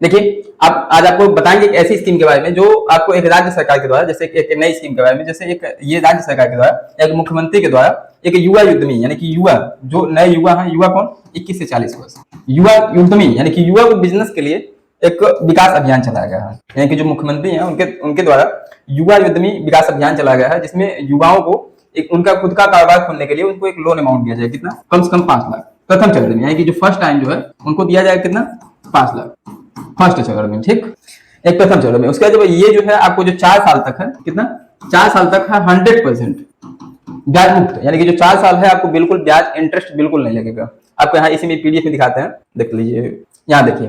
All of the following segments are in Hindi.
देखिए, आप आज आपको बताएंगे एक ऐसी स्कीम के बारे में जो आपको एक राज्य सरकार के द्वारा, जैसे एक नई स्कीम के बारे में, जैसे एक ये राज्य सरकार के द्वारा एक मुख्यमंत्री के द्वारा एक युवा उद्यमी यानी कि युवा जो नए युवा हैं, युवा कौन 21 से 40 वर्ष, युवा उद्यमी यानी कि युवा को बिजनेस के लिए एक विकास अभियान चलाया गया है। यानी कि जो मुख्यमंत्री हैं उनके उनके द्वारा युवा उद्यमी विकास अभियान चलाया गया है, जिसमें युवाओं को एक उनका खुद का कारोबार खोलने के लिए उनको एक लोन अमाउंट दिया जाए। कितना? कम से कम 5 लाख प्रथम चरण में, यानी कि जो फर्स्ट टाइम जो है उनको दिया जाएगा कितना? 5 लाख फर्स्ट चरण में, ठीक, एक प्रथम चरण में। उसके बाद ये जो है आपको जो 4 साल तक है, कितना? 4 साल तक है 100% ब्याज मुक्त, यानी कि जो 4 साल है आपको बिल्कुल ब्याज इंटरेस्ट बिल्कुल नहीं लगेगा। आपको यहाँ इसी में पीडीएफ में दिखाते हैं, देख लीजिए। यहाँ देखिए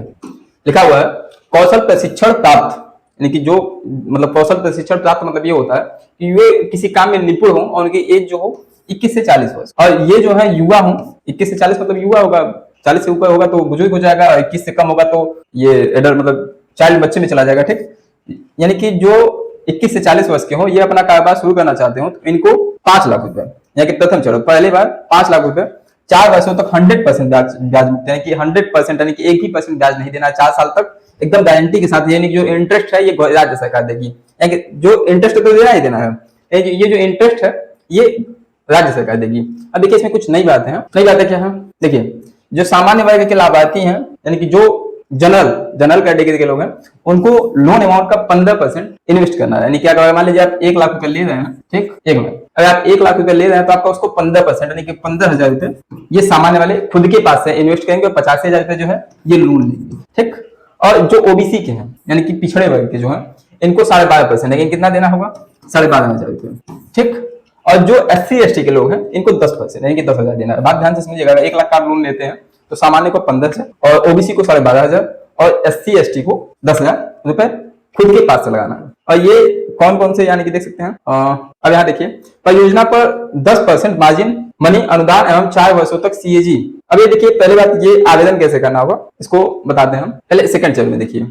लिखा हुआ है कौशल प्रशिक्षण प्राप्त, यानी कि जो मतलब कौशल प्रशिक्षण प्राप्त मतलब ये होता है कि वे किसी काम में निपुण हो और उनकी एज जो हो 21 से 40 वर्ष, और ये जो है युवा हो 21 से 40 मतलब युवा होगा, 40 से ऊपर होगा तो बुजुर्ग हो जाएगा, और 21 से कम होगा तो ये एडल्ट मतलब चाइल्ड बच्चे में चला जाएगा, ठीक। यानी कि जो 21 से 40 वर्ष के हो, ये अपना कारोबार शुरू करना चाहते हो तो इनको 5 लाख रुपए, यानी कि प्रथम चरण पहली बार 5 लाख रुपए 4 वर्षों तक 100% ब्याज मुक्त, यानी कि 100% यानी कि 1% ब्याज नहीं देना है 4 साल तक, एकदम गारंटी के साथ। यानी कि जो इंटरेस्ट है ये राज्य सरकार देगी, यानी कि जो इंटरेस्ट तो देना ही देना है, ये जो इंटरेस्ट है ये राज्य सरकार देगी। अब देखिए इसमें कुछ नई बातें हैं। नई बातें क्या है? देखिए जो सामान्य वर्ग के लाभार्थी हैं, यानी कि जो जनरल कैटेगरी के लोग हैं, उनको लोन अमाउंट का 15% इन्वेस्ट करना है। यानी कि अगर मान लीजिए आप 1 लाख रुपए ले रहे हैं, ठीक, 1 लाख, अगर आप 1 लाख रुपए ले रहे हैं तो आपका उसको 15% यानी कि 15,000 रुपए ये सामान्य वाले खुद के पास से इन्वेस्ट करेंगे और 85,000 रुपए जो है ये लोन लेंगे, ठीक। और जो ओबीसी के हैं यानी कि पिछड़े वर्ग के जो है, इनको 12.5%, लेकिन कितना देना होगा? 12,500 रुपए, ठीक। और जो SC/ST के लोग हैं इनको 10% यानी कि 10,000 देना है। बात ध्यान से समझिएगा, 1 लाख का लोन लेते हैं तो सामान्य को 15,000 और ओबीसी को 12,500 और SC/ST को 10,000 रुपए खुद के पास से लगाना है। और ये कौन कौन से, यानी कि देख सकते हैं अब यहाँ देखिए परियोजना पर 10% मार्जिन मनी अनुदान एवं 4 वर्षों तक CAG। अब ये देखिए पहले बात, ये आवेदन कैसे करना होगा इसको बताते हैं हम। पहले सेकंड चरण में देखिए,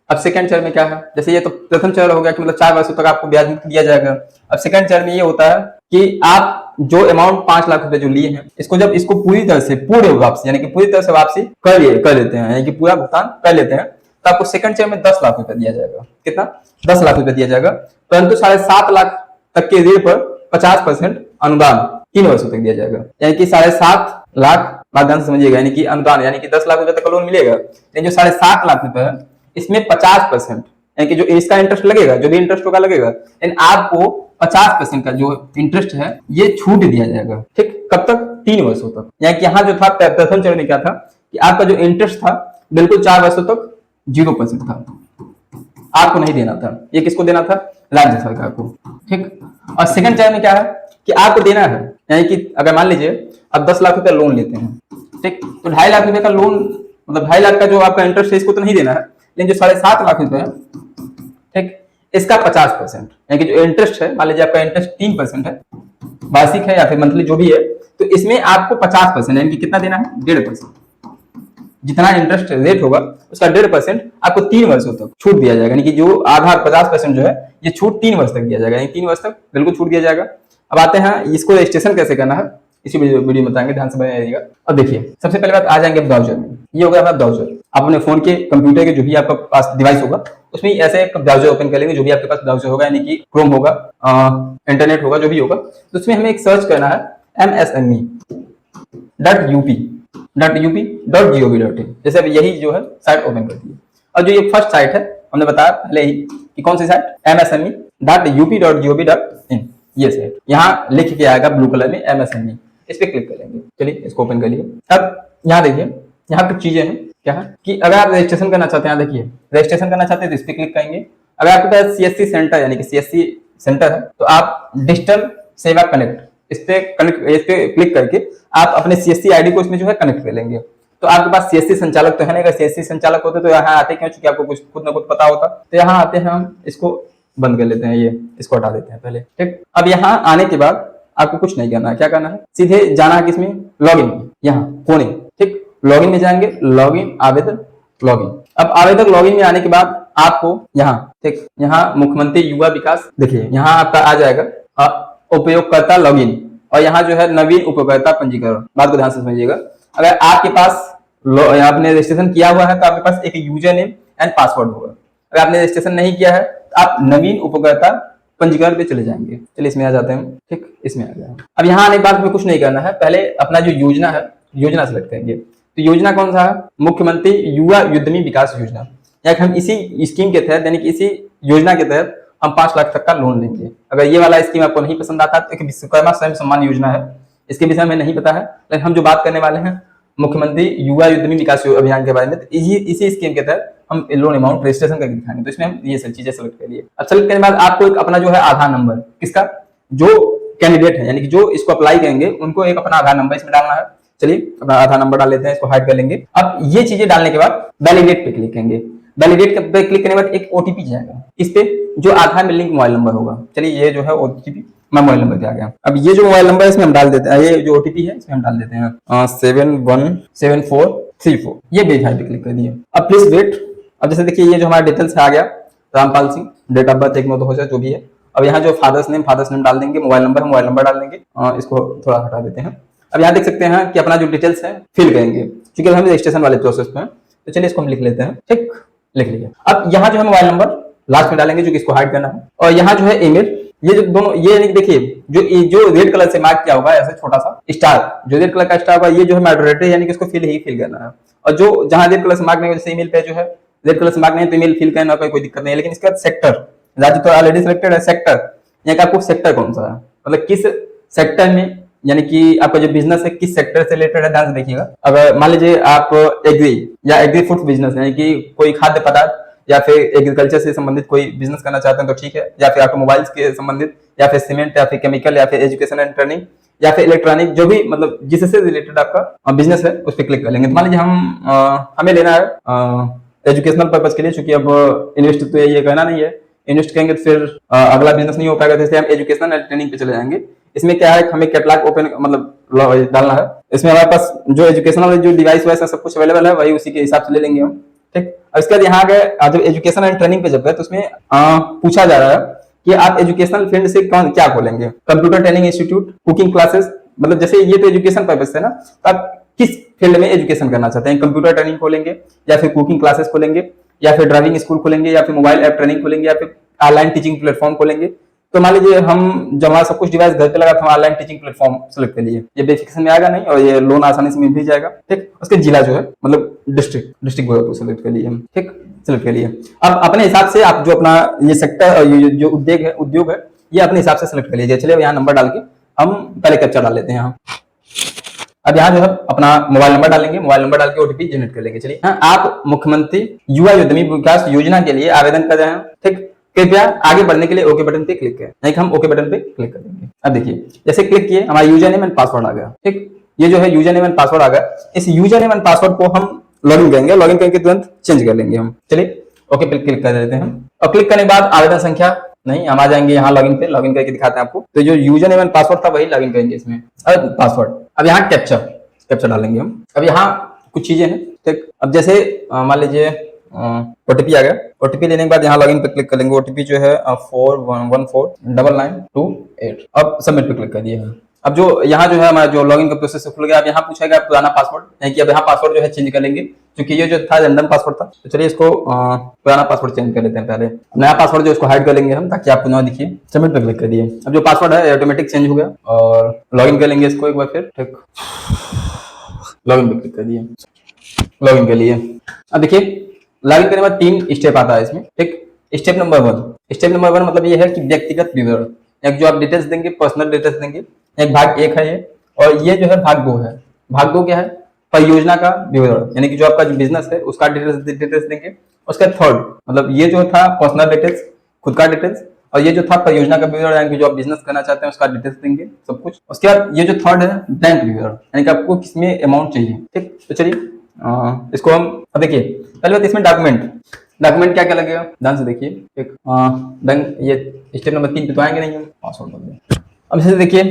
अब सेकंड चरण में क्या है? जैसे ये तो प्रथम चरण हो गया कि मतलब 4 वर्षों तक आपको ब्याज मुक्त दिया जाएगा। अब सेकंड चरण में ये होता है कि आप जो अमाउंट 5 लाख रुपए जो लिए हैं, इसको पूरी तरह से पूरे वापसी यानी कि पूरी तरह से वापसी कर लेते हैं, यानी कि पूरा भुगतान कर लेते हैं, तो आपको सेकंड चरण में 10 लाख रुपए दिया जाएगा। कितना? 10 लाख रुपए दिया जाएगा, परंतु 7.5 लाख तक के ऋण पर 50% अनुदान 3 वर्षों तक दिया जाएगा। यानी कि 7.5 लाख, बात ध्यान से समझिएगा, यानी कि अनुदान यानी कि 10 लाख रुपए तक का लोन मिलेगा, लेकिन जो 7.5 लाख रुपए है इसमें 50% यानी कि जो इसका इंटरेस्ट लगेगा, जो भी इंटरेस्ट होगा लगेगा, लेकिन आपको 50% का जो इंटरेस्ट है ये छूट दिया जाएगा, ठीक। कब तक? 3 वर्षों तक। यानी कि यहाँ जो था प्रथम चरण में क्या था कि आपका जो इंटरेस्ट था बिल्कुल 4 वर्षों तक 0% था, आपको नहीं देना था। ये किसको देना था? राज्य सरकार को, ठीक। और सेकंड चरण में क्या है कि आपको देना है, यानी कि अगर मान लीजिए आप 10 लाख रुपए लोन लेते हैं, ठीक, तो 2.5 लाख रुपए का लोन मतलब 2.5 लाख का जो आपका इंटरेस्ट है इसको तो नहीं देना है, लेकिन जो 7.5 लाख रुपए है, ठीक, इसका 50% यानी कि जो इंटरेस्ट है, मान लीजिए आपका इंटरेस्ट 3% है, वार्षिक है या फिर मंथली जो भी है, तो इसमें आपको 50% यानी कि कितना देना है? 1.5%। जितना इंटरेस्ट रेट होगा उसका 1.5% आपको 3 वर्षों तक छूट दिया जाएगा, यानी कि जो आधा 50% जो है ये छूट 3 वर्ष तक दिया जाएगा, यानी 3 वर्ष तक बिल्कुल छूट दिया जाएगा। अब आते हैं इसको रजिस्ट्रेशन कैसे करना है, इसी वीडियो में बताएंगे, ध्यान से बनाइएगा। अब देखिए सबसे पहले बात आ जाएंगे ब्राउजर में। ये होगा हमारा ब्राउजर, आप अपने फोन के कंप्यूटर के जो भी आपका पास डिवाइस होगा उसमें ऐसे एक ब्राउजर ओपन कर लेंगे, जो भी आपके पास ब्राउजर होगा, यानी कि क्रोम होगा, इंटरनेट होगा, जो भी होगा, तो उसमें हमें एक सर्च करना है msme.up.gov.in। जैसे अभी यही जो है साइट ओपन कर दी है, और जो ये फर्स्ट साइट है हमने बताया पहले ही कि कौन सी साइट, msme.up.gov.in, ये साइट यहाँ लिख के आएगा ब्लू कलर में MSME, इस पे क्लिक करेंगे। चलिए इसको ओपन कर लिए। अब यहाँ देखिए यहाँ कुछ चीजें हैं, क्या है कि अगर आप रजिस्ट्रेशन करना चाहते हैं, यहाँ देखिए रजिस्ट्रेशन करना चाहते हैं तो इस पे क्लिक करेंगे। अगर आपके पास CSC सेंटर यानी कि CSC सेंटर है तो आप डिजिटल सेवा कनेक्ट इस पे क्लिक करके आप अपने CSC ID को इसमें जो है कनेक्ट कर लेंगे। तो आपके पास CSC संचालक तो है नहीं, अगर CSC संचालक होते तो यहाँ आते क्यों, चूंकि आपको कुछ खुद न खुद पता होता, तो यहाँ आते हैं हम इसको बंद कर लेते हैं, ये इसको हटा देते हैं पहले, ठीक। अब यहाँ आने के बाद आपको कुछ नहीं करना है, क्या करना है, सीधे जाना है किसमें, लॉगिन में, यहाँ कोने, ठीक, लॉगिन में जाएंगे, लॉगिन आवेदन लॉगिन। अब आवेदक लॉगिन में आने के बाद आपको यहाँ, ठीक, यहाँ मुख्यमंत्री युवा विकास, देखिए यहाँ आपका आ जाएगा उपयोगकर्ता लॉगिन, और यहाँ जो है नवीन उपयोगकर्ता पंजीकरण। बात को ध्यान से समझिएगा, अगर आपके पास आपने रजिस्ट्रेशन किया हुआ है तो आपके पास एक यूजर नेम एंड पासवर्ड होगा। अगर आपने रजिस्ट्रेशन नहीं किया है तो आप नवीन उपयोगकर्ता पंजीकरण पे चले जाएंगे। चलिए इसमें आ जाते हैं। ठीक, इसमें आ गया। अब यहाँ आने के बाद हमें कुछ नहीं करना है, पहले अपना जो योजना है, योजना सेलेक्ट करेंगे। तो योजना कौन सा है? मुख्यमंत्री युवा उद्यमी विकास योजना। या हम इसी स्कीम के तहत, यानी कि इसी योजना के तहत हम 5 लाख तक का लोन लेंगे। अगर ये वाला स्कीम आपको नहीं पसंद आता तो एक विश्वकर्मा स्वयं सम्मान योजना है, इसके विषय में नहीं पता है, लेकिन हम जो बात करने वाले हैं मुख्यमंत्री युवा उद्यमी विकास अभियान के बारे में, तो इसी स्कीम के तहत हम लोन अमाउंट रजिस्ट्रेशन करके दिखाएंगे। तो इसमें हम ये सब चीजें सेलेक्ट करिए। अब सेलेक्ट करने के बाद आपको एक अपना जो है आधार नंबर, किसका? जो कैंडिडेट है, यानी कि जो इसको अप्लाई करेंगे उनको एक अपना आधार नंबर इसमें डालना है। चलिए अपना आधार नंबर डाल लेते हैं, इसको हाइड कर लेंगे। अब ये चीजें डालने के बाद वैलिडेट पे क्लिक करेंगे। वैलिडेट पे क्लिक करने के बाद एक ओटीपी जाएगा, इस पे जो आधार में लिंक मोबाइल नंबर होगा। चलिए ये जो है ओटीपी मैं मोबाइल नंबर पे आ गया। अब ये जो मोबाइल नंबर है इसमें हम डाल देते हैं, ये जो ओटीपी है इसमें हम डाल देते हैं 717434। ये वेरीफाई पे क्लिक कर दिए। अब प्लीज वेट। अब जैसे देखिए ये जो हमारा डिटेल्स आ गया, Rampal Singh, date of birth 1/9/2000 जो भी है। अब यहाँ जो फादर्स नेम डाल देंगे, मोबाइल नंबर है मोबाइल नंबर डाल देंगे। इसको थोड़ा हटा देते हैं। अब यहाँ देख सकते हैं कि अपना जो डिटेल्स है फिल करेंगे, क्योंकि हम रजिस्ट्रेशन वाले प्रोसेस में, तो चलिए इसको हम लिख लेते हैं। ठीक, लिख लिया। अब यहाँ जो है मोबाइल नंबर लास्ट में डालेंगे, जो कि इसको हाइड करना है। और यहाँ जो है ईमेल, ये जो दोनों, ये देखिए जो रेड कलर से मार्क किया होगा ऐसे छोटा सा स्टार, जो रेड कलर का स्टार होगा, ये जो है मैडरेटरी, यानी कि इसको फिल करना है। और जो जहां रेड कलर से मार्क नहीं, जैसे ईमेल पे जो है रेड कलर से मार्क नहीं तो ईमेल फिल करना कोई दिक्कत नहीं है। लेकिन इसके बाद सेक्टर, राज्य तो ऑलरेडी सिलेक्टेड है, सेक्टर यहाँ का आपको सेक्टर कौन सा है, मतलब किस सेक्टर में, यानी कि आपका जो बिजनेस है किस सेक्टर से रिलेटेड है, ध्यान से देखिएगा। अगर मान लीजिए आप एग्री या एग्री फूड बिजनेस, यानी कि कोई खाद्य पदार्थ या फिर एग्रीकल्चर से संबंधित कोई बिजनेस करना चाहते हैं तो ठीक है, या फिर ऑटोमोबाइल्स के संबंधित, या फिर सीमेंट, या फिर केमिकल, या फिर एजुकेशन एंड ट्रेनिंग, या फिर इलेक्ट्रॉनिक, जो भी मतलब जिससे रिलेटेड आपका बिजनेस है उस पर क्लिक कर लेंगे। तो मान लीजिए हमें लेना है एजुकेशनल पर्पज के लिए, क्योंकि अब इन्वेस्ट तो ये करना नहीं है, इन्वेस्ट करेंगे तो फिर अगला बिजनेस नहीं हो पाएगा, तो इसलिए हम एजुकेशनल एंड ट्रेनिंग पे चले जाएंगे। इसमें क्या है, हमें कैटलॉग ओपन मतलब डालना है। इसमें हमारे पास जो एजुकेशनल जो डिवाइस वाइस सब कुछ अवेलेबल है वही उसी के हिसाब से ले लेंगे हम। ठीक, और इसके बाद यहाँ गए जब एजुकेशन एंड ट्रेनिंग पे जब गए तो उसमें पूछा जा रहा है कि आप एजुकेशनल फील्ड से क्या खोलेंगे, computer training institute, cooking classes, मतलब जैसे ये तो एजुकेशन पर्पज से ना, तो आप किस फील्ड में एजुकेशन करना चाहते हैं, कंप्यूटर ट्रेनिंग खोलेंगे या फिर कुकिंग क्लासेस खोलेंगे या फिर ड्राइविंग स्कूल खोलेंगे या फिर मोबाइल ऐप ट्रेनिंग खोलेंगे या फिर ऑनलाइन टीचिंग प्लेटफॉर्म खोलेंगे। तो मान लीजिए हम जब हमारा सब कुछ डिवाइस घर पे लगा तो हम ऑनलाइन टीचिंग प्लेटफॉर्म सेलेक्ट कर लिए, ये वेरिफिकेशन में आएगा नहीं और ये लोन आसानी से मिल भी जाएगा। ठीक, उसके जिला जो है मतलब डिस्ट्रिक्ट गोरखपुर सेलेक्ट कर लिए हम। ठीक, सेलेक्ट कर लिए। अब अपने हिसाब से आप जो अपना ये सेक्टर और ये जो उद्योग है ये अपने हिसाब से सेलेक्ट कर लीजिए। चलिए यहाँ नंबर डाल के हम पहले कैप्चा डाल लेते हैं यहाँ। अब यहाँ जो है अपना मोबाइल नंबर डालेंगे, मोबाइल नंबर डाल के ओटीपी जनरेट कर लेंगे। चलिए आप मुख्यमंत्री युवा उद्यमी विकास योजना के लिए आवेदन कर रहे हैं। ठीक, कृपया आगे बढ़ने के लिए ओके बटन पे क्लिक करें, नहीं हम ओके बटन पे क्लिक कर देंगे। अब देखिए जैसे क्लिक किए हमारा यूजर नेम एंड पासवर्ड आ गया। ठीक, ये जो है यूजर नेम एंड पासवर्ड आ गया। इस यूजर नेम एंड पासवर्ड को हम लॉगिन करेंगे, लॉगिन करके तुरंत चेंज कर लेंगे हम। चलिए ओके पे क्लिक कर देते हैं और क्लिक करने के बाद आवेदन संख्या नहीं, हम आ जाएंगे यहाँ लॉगिन पे, लॉगिन करके दिखाते हैं आपको। तो जो यूजर नेम एंड पासवर्ड था वही लॉगिन करेंगे इसमें, अब पासवर्ड। अब यहाँ कैप्चा डालेंगे हम। अब यहाँ कुछ चीजें हैं। ठीक, अब जैसे मान लीजिए ओटीपी आ गया, ओटीपी लेने के बाद यहाँ लॉगिन पे क्लिक कर लेंगे। ओटीपी जो है 41149928। अब सबमिट पे क्लिक कर दिए। अब जो यहाँ जो है हमारा जो लॉगिन का प्रोसेस खुल गया। अब यहाँ पूछेगा पुराना पासवर्ड, नहीं कि अब यहाँ पासवर्ड जो है चेंज कर लेंगे, क्योंकि ये जो था रैंडम पासवर्ड था। तो चलिए इसको पुराना पासवर्ड चेंज कर लेते हैं पहले। नया पासवर्ड जो इसको हाइड कर लेंगे हम, ताकि आपको ना दिखिए। सबमिट पे क्लिक कर दिए। अब जो पासवर्ड है ऑटोमेटिक चेंज हो गया और लॉगिन कर लेंगे इसको एक बार फिर। ठीक, लॉगिन पे क्लिक कर दिए, लॉगिन कर लिए। अब देखिए लॉगिन करने के बाद 3 स्टेप आता है इसमें। ठीक, स्टेप नंबर 1 मतलब ये है कि व्यक्तिगत विवरण, एक जो आप डिटेल्स देंगे, पर्सनल डिटेल्स देंगे। एक भाग 1 है ये, और ये जो है भाग 2 है। भाग 2 क्या है, परियोजना का विवरण, यानी कि जो आपका जो बिजनेस है उसका डिटेल्स देंगे। उसका 3rd मतलब ये जो था पर्सनल डिटेल्स, खुद का डिटेल्स, और ये जो था परियोजना का विवरण, यानी कि जो आप बिजनेस करना चाहते हैं उसका डिटेल्स देंगे सब कुछ। उसके बाद ये जो 3rd है बैंक विवरण, यानी कि आपको किसमें अमाउंट चाहिए। ठीक, तो चलिए इसको हम अब देखिए पहले बात इसमें डॉक्यूमेंट क्या क्या लगेगा, ध्यान से देखिए। एक बैंक, ये स्टेप नंबर 3 पे तो आएंगे नहीं हम, पासवर्ड बदल दें। अब इसे देखिए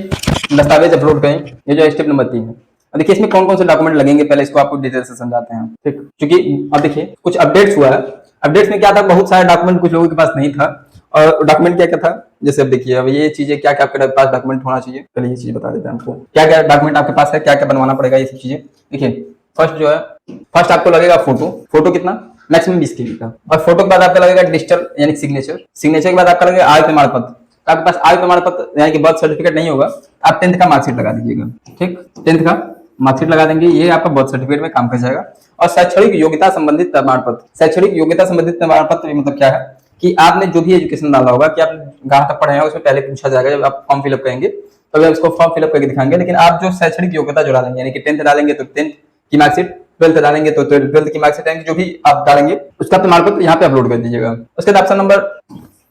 दस्तावेज अपलोड करें, ये जो स्टेप नंबर 3 है। अब देखिए इसमें कौन कौन से डॉक्यूमेंट लगेंगे, पहले इसको आपको डिटेल से समझाते हैं। ठीक, क्योंकि अब देखिए कुछ अपडेट्स हुआ है। अपडेट्स में क्या था, बहुत सारे डॉक्यूमेंट कुछ लोगों के पास नहीं था। और डॉक्यूमेंट क्या क्या था, जैसे अब देखिए अब ये चीजें क्या क्या आपके पास डॉक्यूमेंट होना चाहिए, पहले ये चीज बता देते हैं आपको। क्या क्या डॉक्यूमेंट आपके पास है, क्या क्या बनवाना पड़ेगा, ये सब चीजें देखिए। फर्स्ट आपको लगेगा फोटो कितना मैक्सिमम 20 KB का। और फोटो के बाद आपका लगेगा डिजिटल यानी सिग्नेचर, सिग्नेचर के बाद आपका लगेगा आय प्रमाण पत्र। आपके पास आय प्रमाण पत्र यानी कि बर्थ सर्टिफिकेट नहीं होगा, आप 10th का मार्कशीट लगा दीजिएगा, ठीक, 10th का मार्कशीट लगा देंगे, ये आपका बर्थ सर्टिफिकेट में काम कर जाएगा। और शैक्षणिक योग्यता संबंधित प्रमाण पत्र, शैक्षणिक योग्यता संबंधित प्रमाण पत्र मतलब क्या है कि आपने जो भी एजुकेशन डाला होगा कि आप कहाँ तक पढ़े हैं उसमें पहले पूछा जाएगा जब आप फॉर्म फिलअप करेंगे, तो आप इसको फॉर्म फिलअप करके दिखाएंगे। लेकिन आप जो शैक्षणिक योग्यता जो डालेंगे यानी कि 10th डालेंगे तो 10th की मार्कशीट, 12th डालेंगे तो 12th की मार्कशीट, जो भी आप डालेंगे उसका प्रमाण पत्र यहाँ पे अपलोड कर दीजिएगा। उसके बाद ऑप्शन नंबर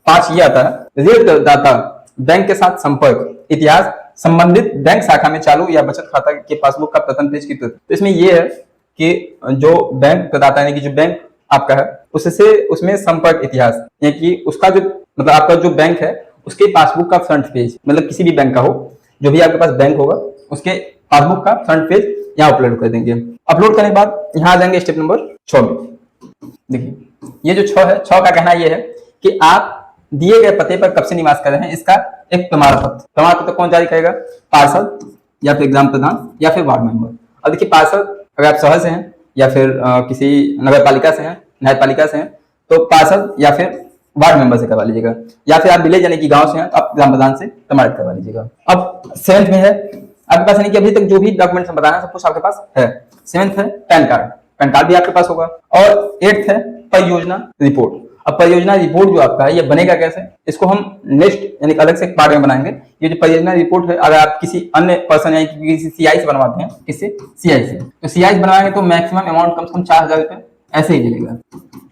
5 ये आता है, ऋण दाता बैंक के साथ संपर्क इतिहास संबंधित बैंक शाखा में चालू या बचत खाता के पासबुक का प्रथम पेज की तथ्य। तो इसमें ये है कि जो बैंक प्रदाता यानी कि जो बैंक आपका है उससे उसमें संपर्क इतिहास यानी कि उसका जो मतलब आपका जो बैंक है उसके पासबुक का फ्रंट पेज, मतलब किसी भी बैंक का हो, जो भी आपके पास बैंक होगा उसके पासबुक का फ्रंट पेज यहाँ अपलोड कर देंगे। अपलोड करने के बाद यहाँ आ जाएंगे स्टेप नंबर 6 में। देखिए ये जो 6 है, 6 का कहना ये है कि आप दिए गए पते पर कब से निवास कर रहे हैं इसका एक प्रमाण पत्र। प्रमाण पत्र कौन जारी करेगा? पार्षद या फिर ग्राम प्रधान या फिर वार्ड मेंबर। अब देखिए पार्षद अगर आप शहर से हैं या फिर किसी नगर पालिका से हैं, न्यायपालिका से हैं, तो पार्षद या फिर वार्ड मेंबर से करवा लीजिएगा, या फिर आप विलेज यानी कि गांव से हैं तो आप ग्राम प्रधान से प्रमाणित करवा लीजिएगा। अब 7th में है आपके पास यानी कि अभी तक जो भी डॉक्यूमेंट्स बताना सब कुछ आपके पास है। 7th है पैन कार्ड, पैन कार्ड भी आपके पास होगा। और 8th है परियोजना रिपोर्ट। अब परियोजना रिपोर्ट जो आपका है ये बनेगा कैसे, इसको हम नेक्स्ट यानी अलग से एक पार्ट में बनाएंगे। ये जो परियोजना रिपोर्ट है अगर आप किसी अन्य पर्सन यानी किसी सीआई से बनवाते हैं, किससे? सीआई से, तो सीआई से बनवाएंगे तो मैक्सिमम अमाउंट कम से कम 4000 रुपए ऐसे ही चलेगा,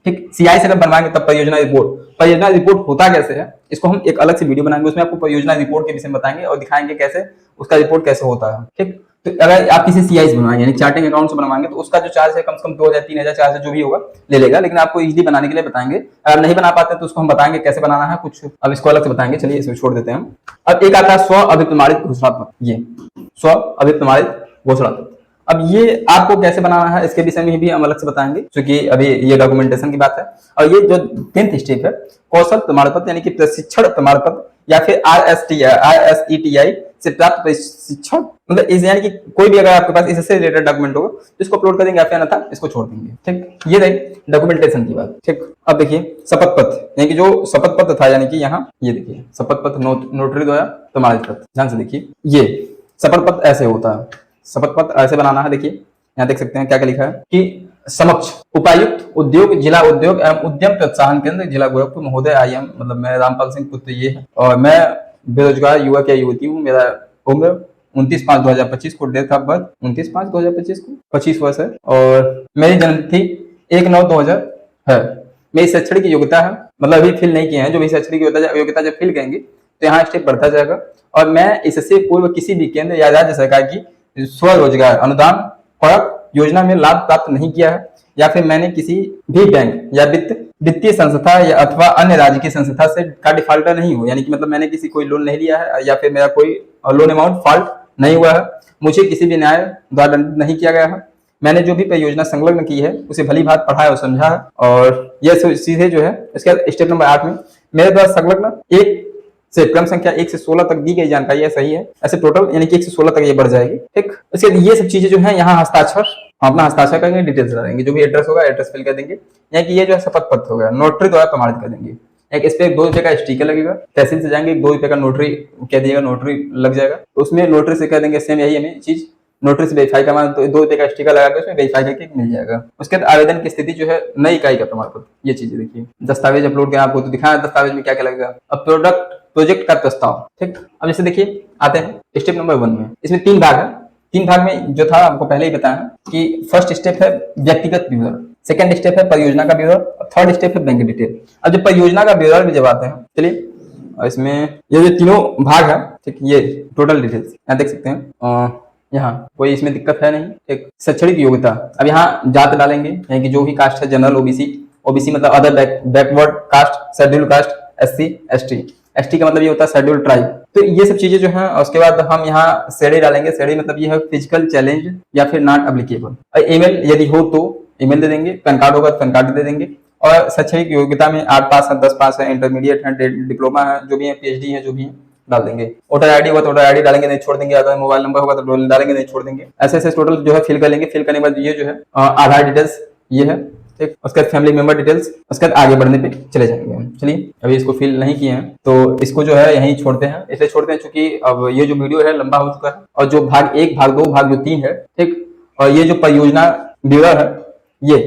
ठीक। सीआई से अगर बनवाएंगे तब परियोजना रिपोर्ट होता कैसे है इसको हम एक अलग से वीडियो बनाएंगे, उसमें आपको परियोजना रिपोर्ट के विषय में बताएंगे और दिखाएंगे कैसे उसका रिपोर्ट कैसे होता है, ठीक। तो अगर आप किसी सीआई से बनवाएंगे यानी चार्टिंग अकाउंट से बनवाएंगे तो उसका जो चार्ज है कम से कम 2000 3000 4000 जो भी होगा ले लेगा, लेकिन आपको इजीली बनाने के लिए बताएंगे। अगर नहीं बना पाते तो उसको हम बताएंगे कैसे बनाना है, कुछ अब इसको अलग से बताएंगे, चलिए इसको छोड़ देते हैं हम। अब एक आता है स्व अभिप्रमाणित घोषणा पत्र, ये स्व अभिप्रमाणित घोषणा पत्र। अब ये आपको कैसे बनाना है इसके विषय में भी हम अलग से बताएंगे, क्योंकि अभी ये डॉक्यूमेंटेशन की बात है। और ये जो 10th स्टेप है कौशल प्रमाण पत्र यानी कि प्रशिक्षण प्रमाण पत्र या फिर RSETI से प्राप्त प्रशिक्षण, मतलब इस यानी कि कोई भी अगर आपके पास इससे रिलेटेड डॉक्यूमेंट होगा तो इसको अपलोड कर देंगे या फिर अन्यथा इसको छोड़ देंगे, ठीक। ये रही डॉक्यूमेंटेशन की बात, ठीक। अब देखिए शपथ पत्र यानी कि जो शपथ पत्र था यानी कि यहाँ ये देखिए शपथ पत्र नोटरी द्वारा प्रमाणित पत्र, ध्यान से देखिए ये शपथ पत्र ऐसे होता है। शपथ पत्र ऐसे बनाना है, देखिए यहाँ देख सकते हैं क्या क्या लिखा है कि समक्ष उपायुक्त उद्योग जिला उद्योग एवं उद्यम प्रोत्साहन केंद्र जिला गोरखपुर महोदय IM, मतलब मैं रामपाल सिंह पुत्र ये है और मैं बेरोजगार युवक या युवती हूँ। मेरा उम्र 29/5/2025 को, डेट ऑफ बर्थ 29/5/2025 को 25 वर्ष है और मेरी जन्म तिथि 1/9/2000 है। मेरी शैक्षणिक योग्यता है, मतलब अभी फिल नहीं किए हैं, जो भी शैक्षणिक योग्यता जब फिल करेंगे तो यहाँ स्टेप बढ़ता जाएगा। और मैं इससे पूर्व किसी भी केंद्र या राज्य सरकार की स्वरोजगार अनुदान परक योजना में लाभ प्राप्त नहीं किया है, या फिर मैंने किसी भी बैंक या वित्तीय संस्था या अथवा अन्य राज्य की संस्था से का डिफॉल्टर नहीं हो, यानी कि मतलब मैंने किसी कोई लोन नहीं लिया है या फिर मेरा कोई लोन अमाउंट फॉल्ट नहीं हुआ है, मुझे किसी भी न्याय द्वारा दंडित नहीं किया गया है, मैंने जो भी परियोजना संलग्न की है उसे भली भांति पढ़ा और समझा है। और यह सीधे जो है इसके बाद स्टेप नंबर 8 में मेरे द्वारा संलग्न 1 से क्रम संख्या 1 से 16 तक दी गई जानकारी है सही है, ऐसे टोटल यानी कि 1 से 16 तक ये बढ़ जाएगी, ठीक। इसके बाद ये सब चीजें जो है यहाँ हस्ताक्षर अपना हस्ताक्षर करेंगे, डिटेल्स डालेंगे, जो भी एड्रेस होगा एड्रेस फिल कर देंगे, यानी कि ये जो है शपथ पत्र हो गया, नोटरी द्वारा प्रमाणित कर देंगे। एक इस पे 2 रुपए का स्टिकर लगेगा, तहसील से जाएंगे 2 रुपए का नोटरी कह दिएगा, नोटरी लग जाएगा, तो उसमें नोटरी से कह देंगे सेम यही हमें चीज नोटरी से वेरीफाई करवाना, तो 2 रुपए का स्टिकर लगा के उसमें वेरीफाई करके मिल जाएगा। उसके बाद आवेदन की स्थिति जो है नई इकाई का प्रमाण पत्र, ये चीजें देखिए, दस्तावेज अपलोड किया आपको तो दिखाया दस्तावेज में क्या क्या लगेगा। अब प्रोजेक्ट का प्रस्ताव, ठीक। अब जैसे देखिए आते हैं स्टेप नंबर 1 में, इसमें 3 भाग है। 3 भाग में जो था आपको पहले ही बताया कि फर्स्ट स्टेप है व्यक्तिगत विवरण, सेकंड स्टेप है परियोजना का विवरण और थर्ड स्टेप है बैंक डिटेल। अब जब परियोजना का विवरण में जब आते हैं, चलिए इसमें ये जो तीनों भाग है, ठीक, ये टोटल डिटेल्स यहाँ देख सकते हैं, यहाँ कोई इसमें दिक्कत है नहीं, ठीक। शैक्षणिक योग्यता, अब यहाँ जात डालेंगे यानी कि जो भी कास्ट है, जनरल, ओबीसी मतलब other backward caste, schedule caste, ST का मतलब ये होता है शेड्यूल ट्राइब। तो ये सब चीजें जो है, उसके बाद हम यहाँ सेडी डालेंगे, सेडी मतलब ये है फिजिकल चैलेंज या फिर नॉट एप्लीकेबल। ईमेल यदि हो तो ईमेल दे देंगे, पैन कार्ड होगा तो पैन कार्ड दे देंगे। और शैक्षणिक योग्यता में 8 पास है, 10 पास है, इंटरमीडिएट है, डिप्लोमा है, जो भी है, PhD है, जो भी है डाल देंगे। वोटर आईडी होगा तो वोटर आईडी डालेंगे, नहीं छोड़ देंगे। अगर मोबाइल नंबर होगा तो डालेंगे, नहीं छोड़ देंगे। ऐसे टोटल जो है फिल कर लेंगे। फिल करने के बाद ये जो है आधार डिटेल्स ये है, ठीक, उसके बाद फैमिली मेंबर डिटेल्स, उसके बाद आगे बढ़ने पे चले जाएंगे हम। चलिए, अभी इसको फिल नहीं किए हैं तो इसको जो है यहीं छोड़ते हैं, इसलिए छोड़ते हैं क्योंकि अब ये जो वीडियो है लंबा हो चुका है और जो भाग 1, भाग 2, भाग जो 3 है, ठीक, और ये जो परियोजना ब्यूरो है, ये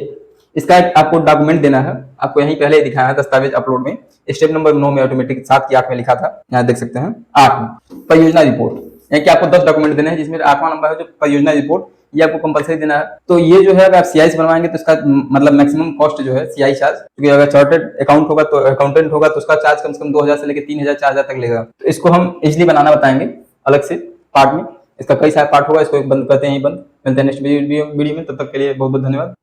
इसका एक आपको डॉक्यूमेंट देना है, आपको यहीं पहले दिखाया है दस्तावेज अपलोड में, स्टेप नंबर 9 में ऑटोमेटिक 7 की 8 में लिखा था, यहाँ देख सकते हैं 8 में परियोजना रिपोर्ट, यानी कि आपको 10 डॉक्यूमेंट देने हैं जिसमें 8वां नंबर है जो परियोजना रिपोर्ट, ये आपको कंपलसरी देना है। तो ये जो है अगर आप सीआई से बनवाएंगे तो इसका मतलब मैक्सिमम कॉस्ट जो है सीआई चार्ज, क्योंकि अगर चार्टर्ड अकाउंट होगा तो अकाउंटेंट होगा तो उसका चार्ज कम से कम 2000 से लेकर 3000 4000 तक लेगा। तो इसको हम इजिली बनाना बताएंगे अलग से पार्ट में, इसका कई सारे पार्ट होगा, इसको बंद करते हैं, बंद मिलते हैं नेक्स्ट वीडियो में, तब तक के लिए बहुत बहुत धन्यवाद।